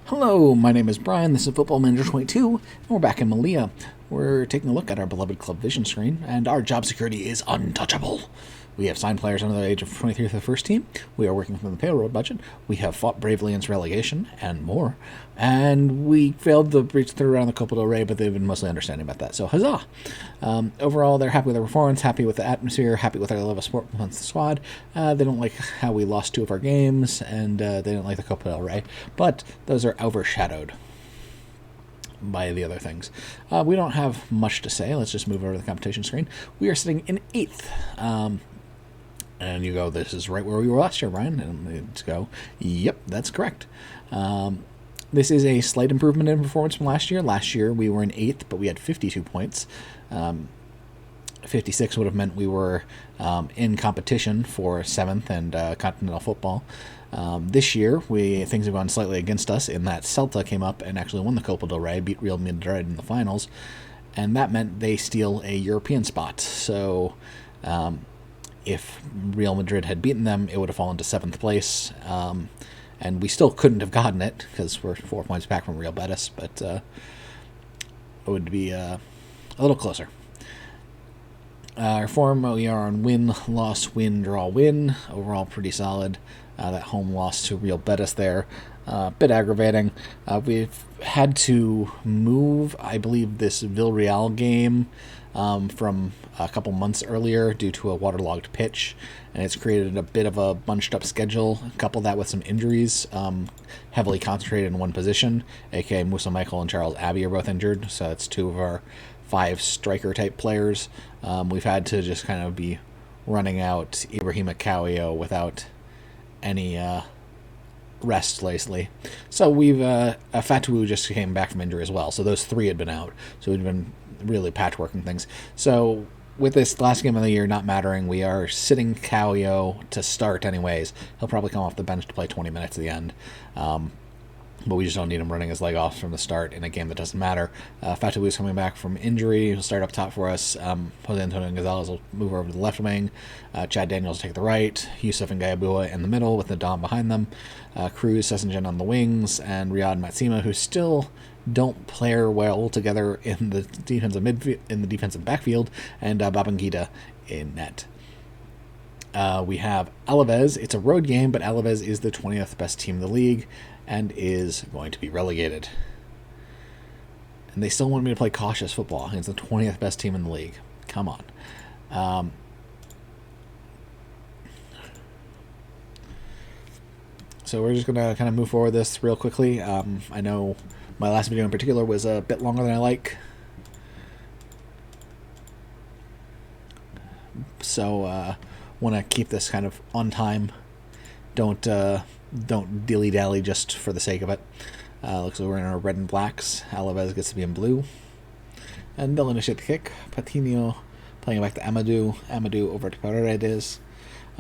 Hello, my name is Brian, this is Football Manager 22, and we're back in Malia. We're taking a look at our beloved club vision screen, and our job security is untouchable. We have signed players under the age of 23 for the first team, we are working from the payroll budget, we have fought bravely against relegation, and more, and we failed to reach the third round of the Copa del Rey, but they've been mostly understanding about that, so huzzah! Overall, they're happy with their performance, happy with the atmosphere, happy with our level of support amongst the squad. They don't like how we lost 2 of our games, and they don't like the Copa del Rey, but those are overshadowed by the other things. We don't have much to say. Let's just move over to the competition screen. We are sitting in 8th. And you go, this is right where we were last year, Ryan. And let's go, yep, that's correct. This is a slight improvement in performance from last year. Last year we were in 8th, but we had 52 points. 56 would have meant we were in competition for 7th and continental football. This year, things have gone slightly against us in that Celta came up and actually won the Copa del Rey, beat Real Madrid in the finals, and that meant they steal a European spot. So if Real Madrid had beaten them, it would have fallen to 7th place, and we still couldn't have gotten it because we're 4 points back from Real Betis, but it would be a little closer. Our form, we are on win, loss, win, draw, win. Overall, pretty solid. That home loss to Real Betis there, a bit aggravating. We've had to move, I believe, this Villarreal game from a couple months earlier due to a waterlogged pitch, and it's created a bit of a bunched-up schedule. Couple that with some injuries, heavily concentrated in one position, aka Musa Michael and Charles Abbey are both injured, so that's 2 of our 5 striker-type players. We've had to just kind of be running out Ibrahima Kawio without any rest lately. So we've Fatou just came back from injury as well. So those 3 had been out. So we've been really patchworking things. So with this last game of the year not mattering, we are sitting Kawio to start anyways. He'll probably come off the bench to play 20 minutes at the end. But we just don't need him running his leg off from the start in a game that doesn't matter. Fatou is coming back from injury. He'll start up top for us. Jose Antonio Gonzalez will move over to the left wing. Chad Daniels will take the right. Yusuf and Gayabua in the middle with the Dom behind them. Cruz, Sessengen on the wings. And Riyad Matsima, who still don't play well together in the defensive backfield. And Babangida in net. We have Alaves. It's a road game, but Alaves is the 20th best team in the league and is going to be relegated. And they still want me to play cautious football. It's the 20th best team in the league. Come on. So we're just going to kind of move forward this real quickly. I know my last video in particular was a bit longer than I like. So want to keep this kind of on time. Don't dilly-dally just for the sake of it. Looks like we're in our red and blacks. Alaves gets to be in blue. And they'll initiate the kick. Patino playing it back to Amadou. Amadou over to Paredes.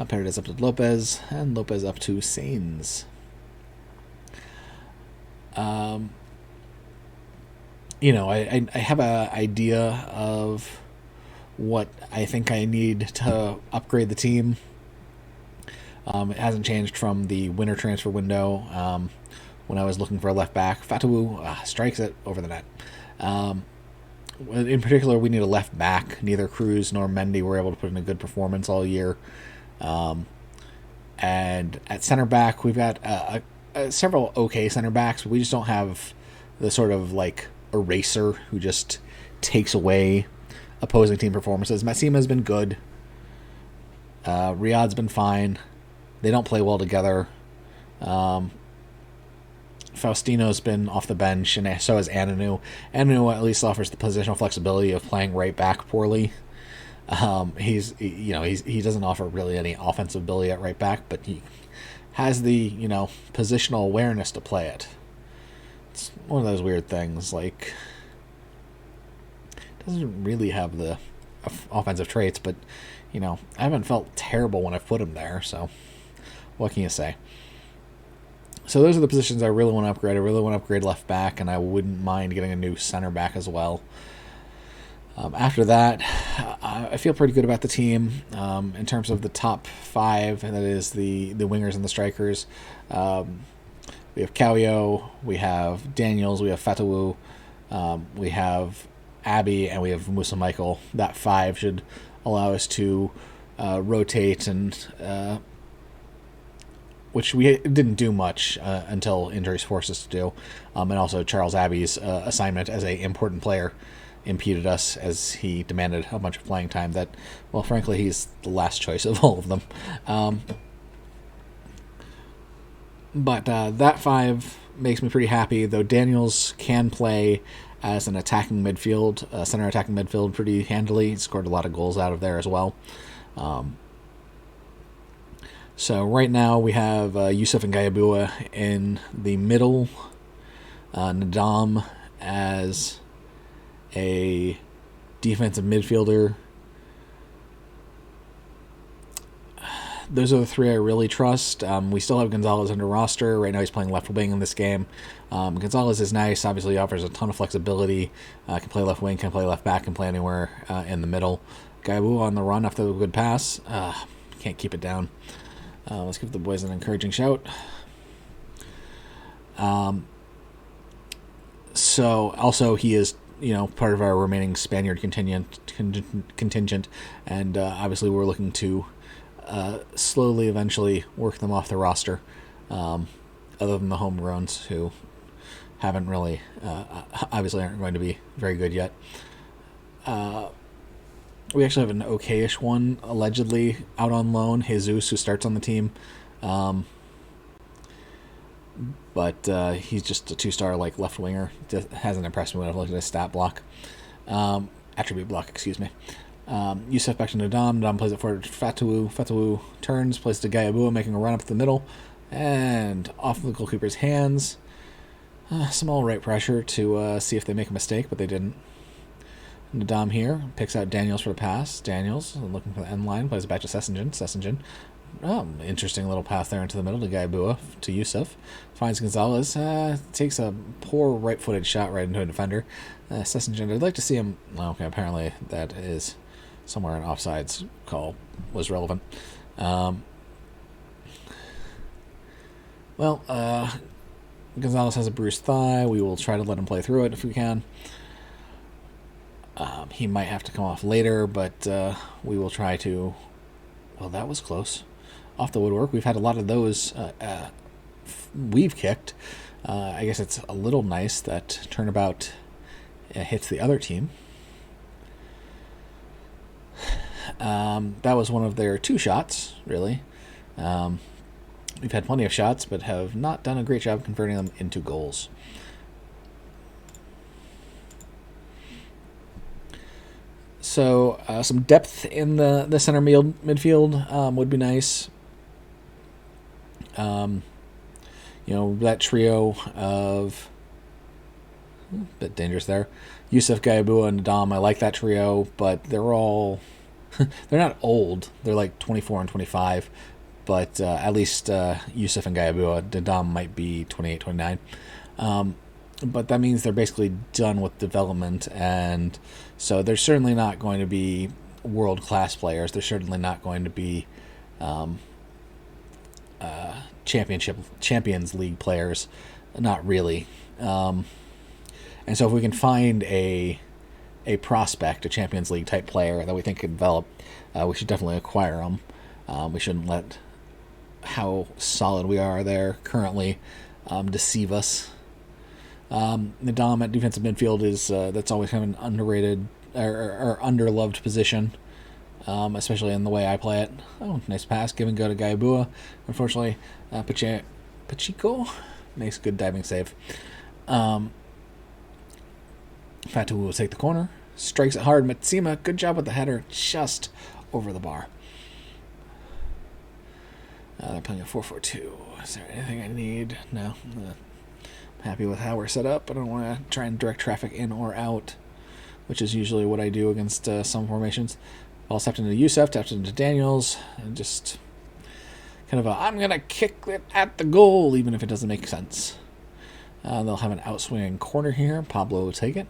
Paredes up to Lopez. And Lopez up to Sainz. I have an idea of what I think I need to upgrade the team. It hasn't changed from the winter transfer window when I was looking for a left back. Fatou strikes it over the net. In particular, we need a left back. Neither Cruz nor Mendy were able to put in a good performance all year. And at center back, we've got several okay center backs, but we just don't have the sort of like eraser who just takes away opposing team performances. Massima's been good. Riyad's been fine. They don't play well together. Faustino's been off the bench, and so has Ananu. Ananu at least offers the positional flexibility of playing right back poorly. He doesn't offer really any offensive ability at right back, but he has the positional awareness to play it. It's one of those weird things. Like, doesn't really have the offensive traits, but I haven't felt terrible when I've put him there. So, what can you say? So those are the positions I really want to upgrade. I really want to upgrade left back, and I wouldn't mind getting a new center back as well. After that, I feel pretty good about the team in terms of the top 5, and that is the wingers and the strikers. we have Kawio, we have Daniels, we have Fatawu, we have Abby, and we have Musa Michael. That 5 should allow us to rotate, and which we didn't do much until injuries forced us to do. And also Charles Abbey's assignment as an important player impeded us, as he demanded a bunch of playing time that, well, frankly, he's the last choice of all of them. But that 5 makes me pretty happy, though Daniels can play as an attacking midfield, center attacking midfield pretty handily. He scored a lot of goals out of there as well. So right now we have Yusuf and Gayabua in the middle, Nadam as a defensive midfielder. Those are the 3 I really trust. We still have Gonzalez under roster. Right now he's playing left wing in this game. Gonzalez is nice. Obviously he offers a ton of flexibility. Can play left wing, can play left back, can play anywhere in the middle. Gaibu on the run after a good pass. Can't keep it down. Let's give the boys an encouraging shout. So also he is, part of our remaining Spaniard contingent, and obviously we're looking to slowly, eventually work them off the roster, other than the homegrowns, who haven't really, obviously aren't going to be very good yet. We actually have an okay-ish one, allegedly, out on loan, Jesus, who starts on the team. But he's just a 2-star left winger. Hasn't impressed me when I've looked at his stat block. Attribute block, excuse me. Yusuf back to Nadam. Nadam plays it for Fatawu. Fatawu turns, plays to Gayabua, making a run up the middle, and off the goalkeeper's hands. Small right pressure to see if they make a mistake, but they didn't. Nadam here picks out Daniels for the pass. Daniels looking for the end line, plays it back to Sessingen. Interesting little pass there into the middle to Gayabua, to Yusuf. Finds Gonzalez, takes a poor right-footed shot right into a defender. Sessingen, I'd like to see him. Well, okay, apparently that is somewhere an offsides call was relevant. Gonzalez has a bruised thigh. We will try to let him play through it if we can. He might have to come off later, but we will try to. Well, that was close. Off the woodwork. We've had a lot of those we've kicked. I guess it's a little nice that turnabout hits the other team. That was one of their 2 shots, really. We've had plenty of shots, but have not done a great job converting them into goals. So some depth in the center midfield would be nice. That trio of a bit dangerous there. Yusuf, Gayabua, and Nadam. I like that trio, but they're all they're not old. They're like 24 and 25, but at least Yusuf and Gayabua. Nadam might be 28, 29. But that means they're basically done with development, and so they're certainly not going to be world-class players. They're certainly not going to be Champions League players. Not really. And so if we can find a prospect, a Champions League type player that we think could develop, we should definitely acquire them. We shouldn't let how solid we are there currently deceive us. Nadam at defensive midfield is that's always kind of an underrated or underloved position, especially in the way I play it. Oh, nice pass, give and go to Gayabua. Unfortunately, Pacheco makes a good diving save. Fatu will take the corner, strikes it hard. Matsima, good job with the header, just over the bar. They're playing a 4-4-2. Is there anything I need? No. Happy with how we're set up. I don't want to try and direct traffic in or out, which is usually what I do against some formations. Ball stepped into Yusuf, tapped into Daniels, and just kind of I'm going to kick it at the goal, even if it doesn't make sense. They'll have an outswinging corner here. Pablo will take it.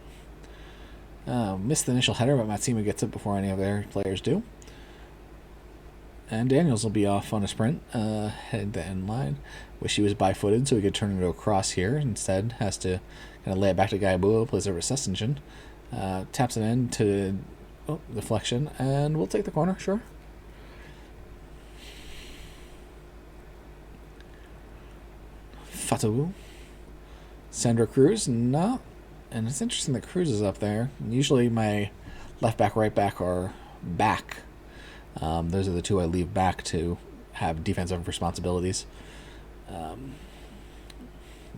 Missed the initial header, but Matsima gets it before any of their players do. And Daniels will be off on a sprint, heading to the end line. Wish he was bi-footed so he could turn it into a cross here. Instead, has to kind of lay it back to Gaiabua, plays over Sessingen. Taps it in to deflection, and we'll take the corner, sure. Fatawu. Sandro Cruz, no. And it's interesting that Cruz is up there. Usually my left back, right back are back. Those are the two I leave back to have defensive responsibilities.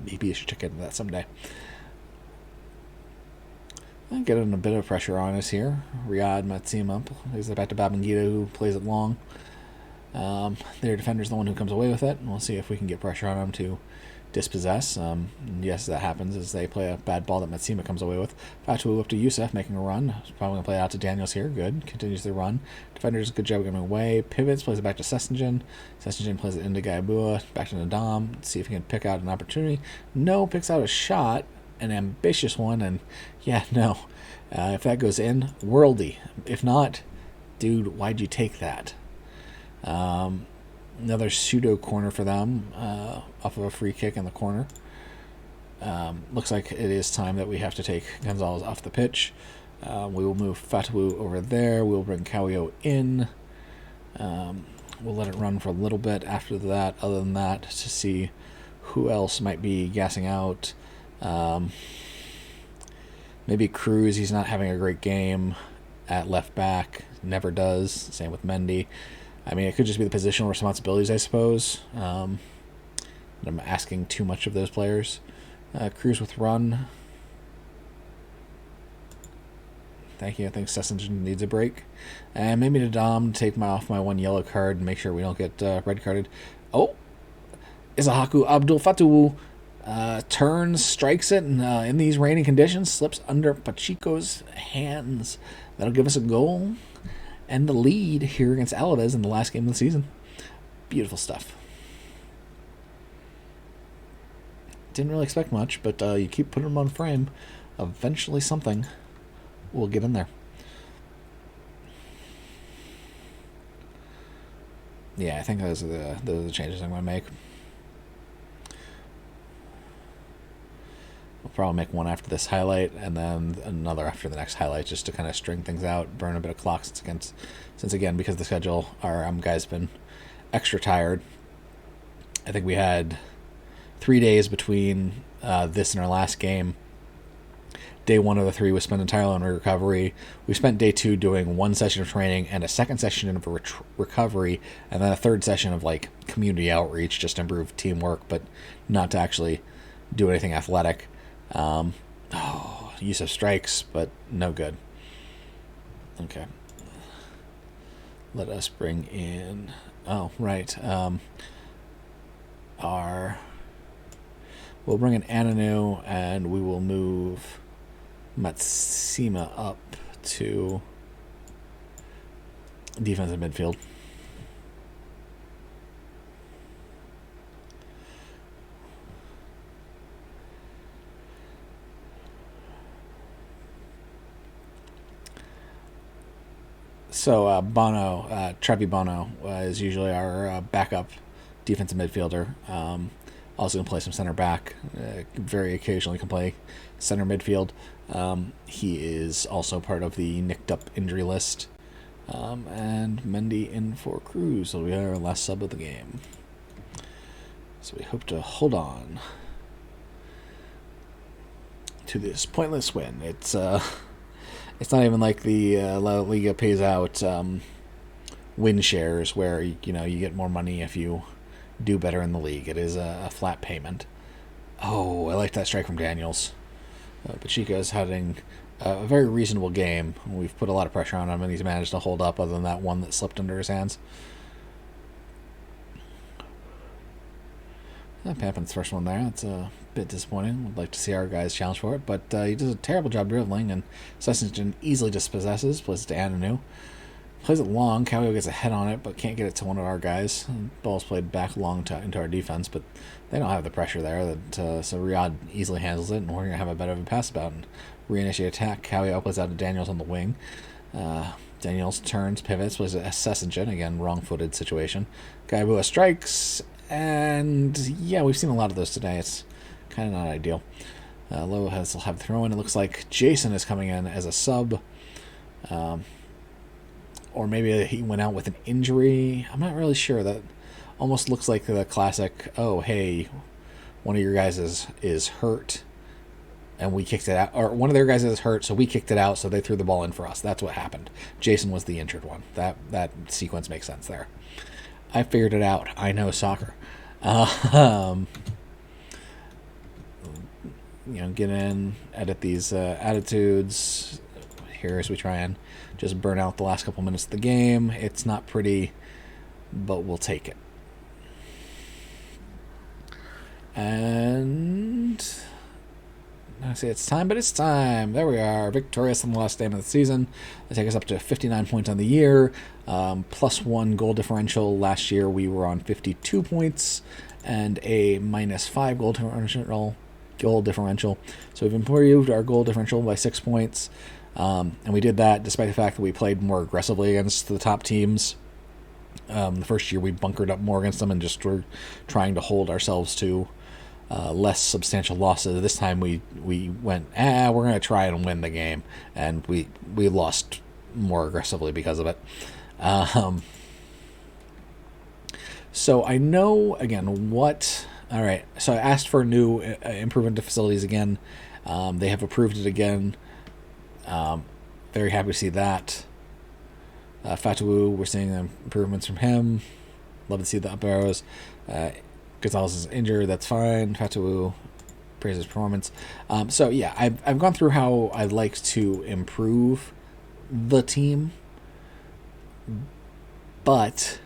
Maybe I should check into that someday. I'm getting a bit of pressure on us here. Riyad Matsima plays it back to Babangida, who plays it long. Their defender's the one who comes away with it, and we'll see if we can get pressure on him to dispossess. Yes, that happens as they play a bad ball that Matsima comes away with. Fatu up to Youssef, making a run. He's probably going to play it out to Daniels here. Good. Continues the run. Defender does a good job getting away. Pivots, plays it back to Sessingen. Sessingen plays it into Gaiabua, back to Nadam. See if he can pick out an opportunity. No, picks out a shot, an ambitious one, and yeah, no. If that goes in, worldy. If not, dude, why'd you take that? Another pseudo corner for them, off of a free kick in the corner. Looks like it is time that we have to take Gonzalez off the pitch. We will move Fatawu over there. We'll bring Kawio in. We'll let it run for a little bit after that, other than that, to see who else might be gassing out. Maybe Cruz, he's not having a great game at left back. Never does. Same with Mendy. I mean, it could just be the positional responsibilities, I suppose. I'm asking too much of those players. Cruz with run. Thank you. I think Sessingen needs a break. And maybe to Dom to take off my one yellow card and make sure we don't get red carded. Oh! Izahaku Abdul Fatawu turns, strikes it, and in these raining conditions, slips under Pacheco's hands. That'll give us a goal and the lead here against Alaves in the last game of the season. Beautiful stuff. Didn't really expect much, but you keep putting them on frame. Eventually something will get in there. Yeah, I think those are the changes I'm going to make. We'll probably make one after this highlight and then another after the next highlight, just to kind of string things out, burn a bit of clock since again, because the schedule, our guys been extra tired. I think we had 3 days between this and our last game. Day 1 of the 3 was spent entirely on recovery. We spent day 2 doing 1 session of training and a second session of recovery, and then a third session of like community outreach, just to improve teamwork, but not to actually do anything athletic. Use of strikes, but no good. Okay. Let us bring in... Oh, right. We'll bring in Ananu, and we will move Matsima up to defensive midfield. So Trevi Bono is usually our backup defensive midfielder. Also can play some center back. Very occasionally can play center midfield. He is also part of the nicked up injury list. And Mendy in for Cruz. So we are our last sub of the game. So we hope to hold on to this pointless win. It's not even like the La Liga pays out win shares where you get more money if you do better in the league. It is a flat payment. Oh, I like that strike from Daniels. Pacheco is having a very reasonable game. We've put a lot of pressure on him, and he's managed to hold up other than that one that slipped under his hands. Pampin's first one there. That's a bit disappointing. Would like to see our guys challenge for it, but he does a terrible job dribbling, and Sessingen easily dispossesses, plays it to Ananu. Plays it long. Kawio gets a head on it, but can't get it to one of our guys. Ball's played back long into our defense, but they don't have the pressure there. So Riyad easily handles it, and we're going to have a bit of a pass about and reinitiate attack. Kawio plays out to Daniels on the wing. Daniels turns, pivots, was a Sessengen, again, wrong-footed situation. Gaibua strikes, and yeah, we've seen a lot of those today. It's kind of not ideal. Lowe will have throw-in. It looks like Jason is coming in as a sub. Or maybe he went out with an injury. I'm not really sure. That almost looks like the classic, oh, hey, one of your guys is hurt, and we kicked it out. Or one of their guys is hurt, so we kicked it out, so they threw the ball in for us. That's what happened. Jason was the injured one. That sequence makes sense there. I figured it out. I know soccer. Get in, edit these attitudes here as we try and just burn out the last couple minutes of the game. It's not pretty, but we'll take it. And I say it's time, but it's time. There we are, victorious on the last game of the season. They take us up to 59 points on the year, +1 goal differential. Last year we were on 52 points and a -5 goal differential. So we've improved our goal differential by 6 points, and we did that despite the fact that we played more aggressively against the top teams. The first year we bunkered up more against them and just were trying to hold ourselves to less substantial losses. This time we went, we're going to try and win the game, and we lost more aggressively because of it. So I know, again, what... All right, so I asked for new improvement to facilities again. They have approved it again. Very happy to see that. Fatawu, we're seeing improvements from him. Love to see the up arrows. Gonzalez is injured, that's fine. Fatawu praises performance. So yeah, I've gone through how I'd like to improve the team, but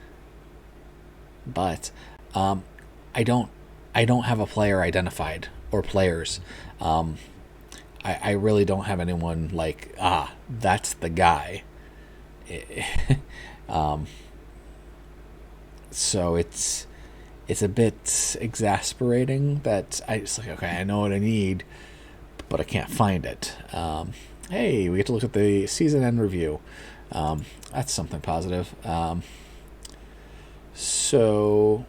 I don't have a player identified or players. I really don't have anyone like, that's the guy. So it's a bit exasperating that it's like, okay, I know what I need, but I can't find it. Hey, we get to look at the season end review. That's something positive. So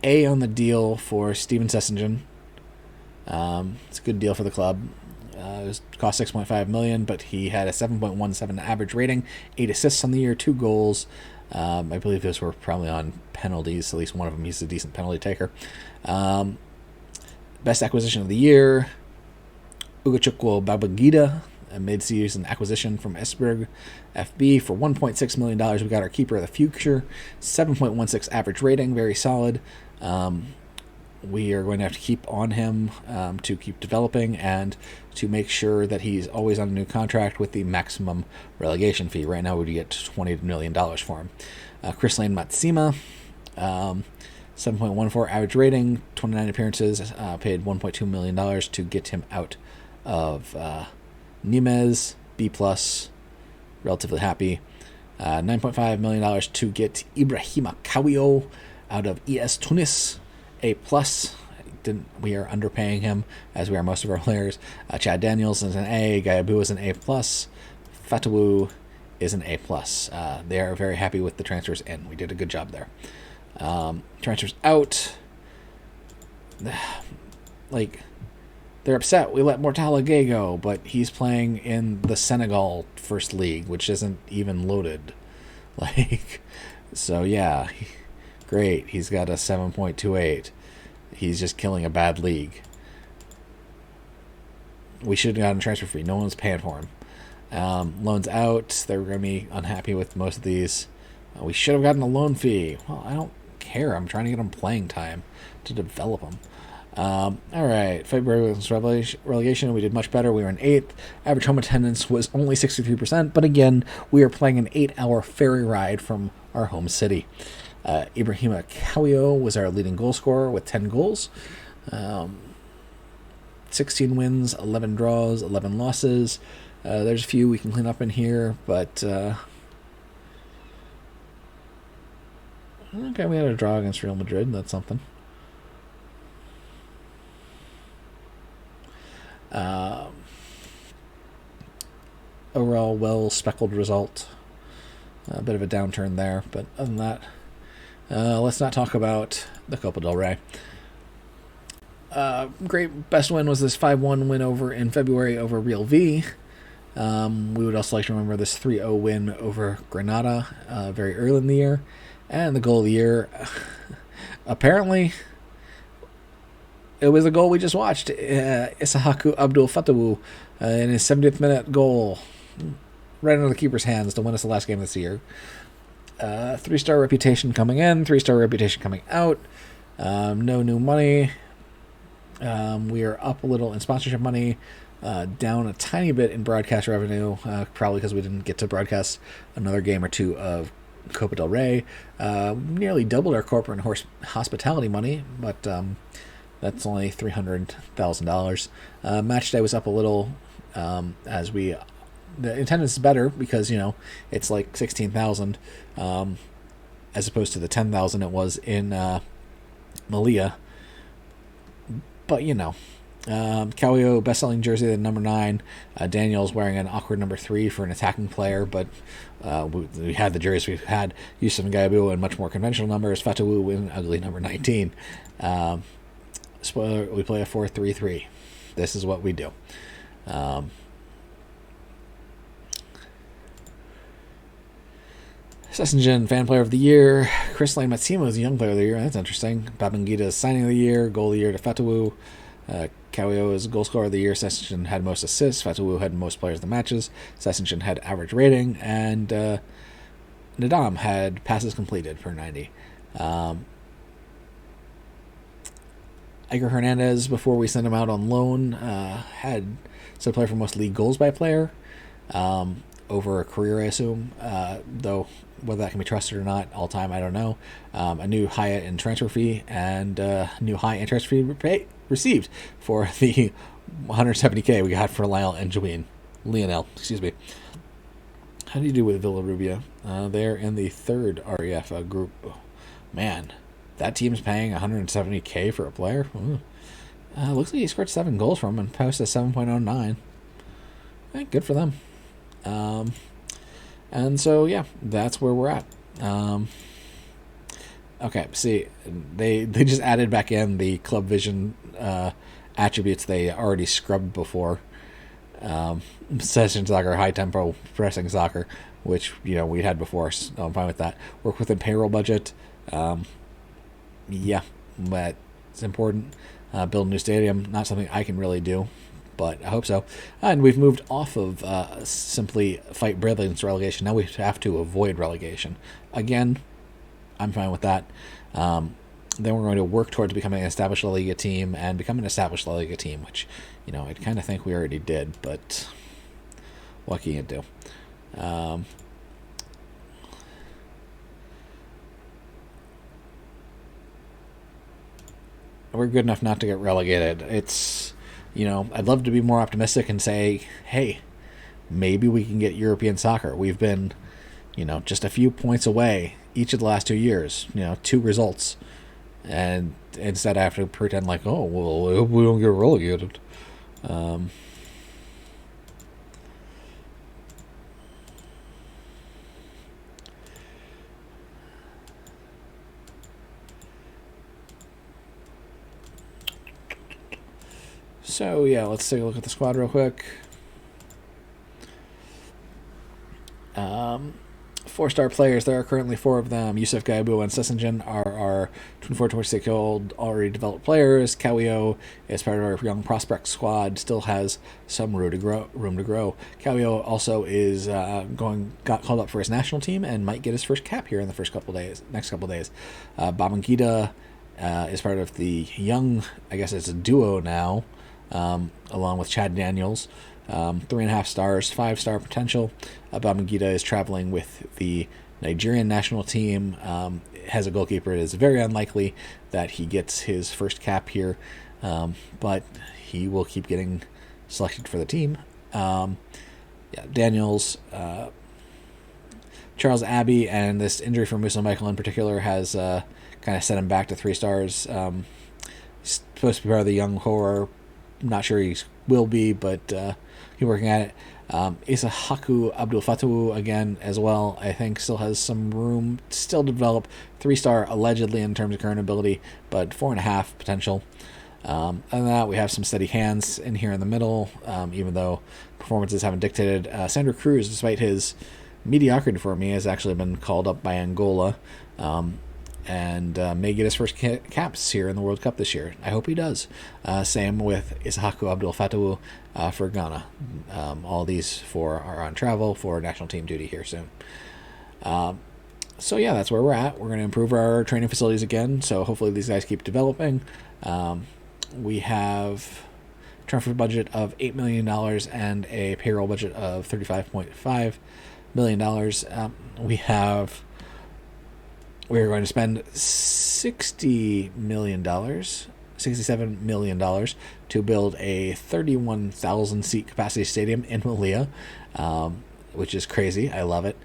A on the deal for Steven Sessengen. It's a good deal for the club. It cost $6.5 million, but he had a 7.17 average rating, 8 assists on the year, 2 goals. I believe those were probably on penalties. At least one of them, he's a decent penalty taker. Best acquisition of the year, Ugachukwu Babangida, a mid-season acquisition from Esbjerg FB for $1.6 million. We got our keeper of the future, 7.16 average rating, very solid. We are going to have to keep on him to keep developing and to make sure that he's always on a new contract with the maximum relegation fee. Right now, we get $20 million for him. Chris Lane Matsima, 7.14 average rating, 29 appearances, paid $1.2 million to get him out of Nimes, B+, relatively happy. $9.5 million to get Ibrahima Kawio out of ES Tunis, A+. We are underpaying him, as we are most of our players. Chad Daniels is an A, Gayabu is an A+, Fatawu is an A+. They are very happy with the transfers in. We did a good job there. Transfers out. Like, they're upset we let Mortala Gay go, but he's playing in the Senegal First League, which isn't even loaded. Like, so yeah, great. He's got a 7.28. He's just killing a bad league. We should have gotten a transfer fee. No one's paying for him. Loans out. They're going to be unhappy with most of these. We should have gotten a loan fee. Well, I don't care. I'm trying to get him playing time to develop him. All right. February was relegation. We did much better. We were in 8th. Average home attendance was only 63%. But again, we are playing an 8-hour ferry ride from our home city. Ibrahima Kawio was our leading goal scorer with 10 goals. 16 wins, 11 draws, 11 losses. There's a few we can clean up in here, but okay, we had a draw against Real Madrid. That's something. overall well-speckled result. A bit of a downturn there, but other than that, let's not talk about the Copa del Rey. Great best win was this 5-1 win over in February over Real V. We would also like to remember this 3-0 win over Granada very early in the year. And the goal of the year, apparently, it was a goal we just watched. Isahaku Abdul Fatawu in his 70th minute goal, right into the keeper's hands to win us the last game this year. 3-star reputation coming in, 3-star reputation coming out. No new money. We are up a little in sponsorship money, down a tiny bit in broadcast revenue, probably because we didn't get to broadcast another game or two of Copa del Rey. Nearly doubled our corporate and hospitality money, but that's only $300,000. Match day was up a little, as the attendance is better because, it's like 16,000, as opposed to the 10,000 it was in Malia. But, Callio best-selling jersey, the number 9. Daniel's wearing an awkward number 3 for an attacking player, but we had the jerseys. We had Yusuf Gaibu in much more conventional numbers. Fatawu in ugly number 19. Spoiler, we play a 4-3-3. This is what we do. Sessingen, fan player of the year. Chris Lane Matsimo is young player of the year. That's interesting. Babangida is signing of the year. Goal of the year to Fatawu. Callio is goal scorer of the year. Sessingen had most assists. Fatawu had most players of the matches. Sessingen had average rating. And Nadam had passes completed per 90. Iker Hernandez, before we sent him out on loan, had set player for most league goals by player. Over a career, I assume, though whether that can be trusted or not all time, I don't know. A new high in transfer fee and new high in transfer fee received for the 170K we got for Lionel, excuse me. How do you do with Villarubia? They're in the third REF group. Oh, man, that team's paying 170K for a player? Looks like he scored 7 goals from him and posted a 7.09. Good for them. And so, yeah, that's where we're at. Okay, see, they just added back in the Club Vision attributes they already scrubbed before. Session soccer, high-tempo pressing soccer, which, we had before, so I'm fine with that. Work within payroll budget. Yeah, but it's important. Build a new stadium, not something I can really do, but I hope so. And we've moved off of simply fight Bradley's relegation. Now we have to avoid relegation. Again, I'm fine with that. Then we're going to work towards becoming an established La Liga team and become an established La Liga team, which, I kind of think we already did, but what can you do? We're good enough not to get relegated. It's... I'd love to be more optimistic and say, hey, maybe we can get European soccer. We've been, just a few points away each of the last 2 years, 2 results. And instead I have to pretend like, oh, well, I hope we don't get relegated. So, yeah, let's take a look at the squad real quick. 4-star players, there are currently 4 of them. Yusuf Gaibu and Sessingen are our 24-26-year-old already developed players. Callio is part of our young prospect squad, still has some room to grow. Callio also is got called up for his national team and might get his first cap here in the next couple days. Babangida is part of the young, I guess it's a duo now, along with Chad Daniels. 3.5 stars, 5-star potential. Babangida is traveling with the Nigerian national team. Has a goalkeeper. It is very unlikely that he gets his first cap here, but he will keep getting selected for the team. Daniels, Charles Abbey, and this injury for Musa Michael in particular has kind of set him back to 3 stars. He's supposed to be part of the young horror. Not sure he will be, but he's working at it. Isahaku Abdul Fatawu, again, as well, I think still has some room still to develop. 3-star, allegedly, in terms of current ability, but 4.5 potential. Other than that, we have some steady hands in here in the middle, even though performances haven't dictated. Sandro Cruz, despite his mediocrity for me, has actually been called up by Angola, and may get his first caps here in the World Cup this year. I hope he does. Same with Isahaku Abdul Fatawu for Ghana. All these four are on travel for national team duty here soon. So yeah, that's where we're at. We're going to improve our training facilities again, so hopefully these guys keep developing. We have a transfer budget of $8 million and a payroll budget of $35.5 million. We're going to spend $67 million to build a 31,000 seat capacity stadium in Malia, which is crazy. I love it.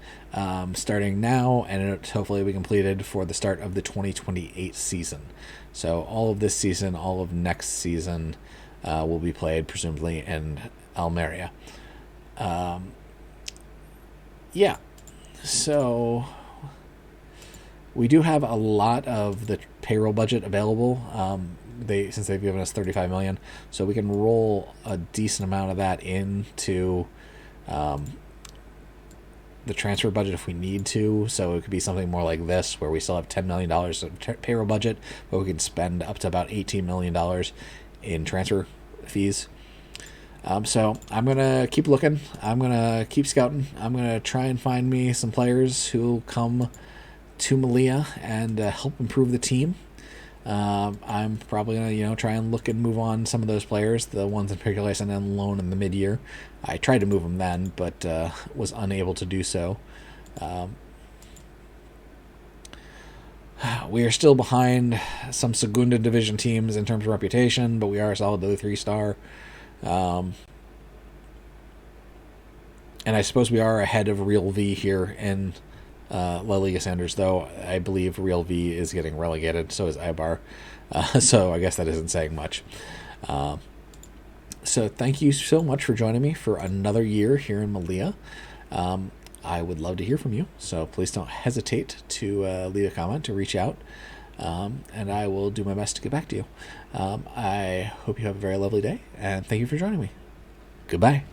Starting now, and it hopefully will be completed for the start of the 2028 season. So all of this season, all of next season will be played presumably in Almeria. Yeah, so we do have a lot of the payroll budget available. Since they've given us $35 million, so we can roll a decent amount of that into the transfer budget if we need to. So it could be something more like this, where we still have $10 million of payroll budget, but we can spend up to about $18 million in transfer fees. So I'm going to keep looking. I'm going to keep scouting. I'm going to try and find me some players who will come to Malia and help improve the team. I'm probably going to, try and look and move on some of those players, the ones in particular I sent on loan in the mid-year. I tried to move them then, but was unable to do so. We are still behind some Segunda Division teams in terms of reputation, but we are a solidly 3-star. And I suppose we are ahead of Real V here in La Liga Sanders, though I believe Real V is getting relegated, so is Ibar. So I guess that isn't saying much. So thank you so much for joining me for another year here in Malia. I would love to hear from you, so please don't hesitate to leave a comment, to reach out, and I will do my best to get back to you. I hope you have a very lovely day, and thank you for joining me. Goodbye.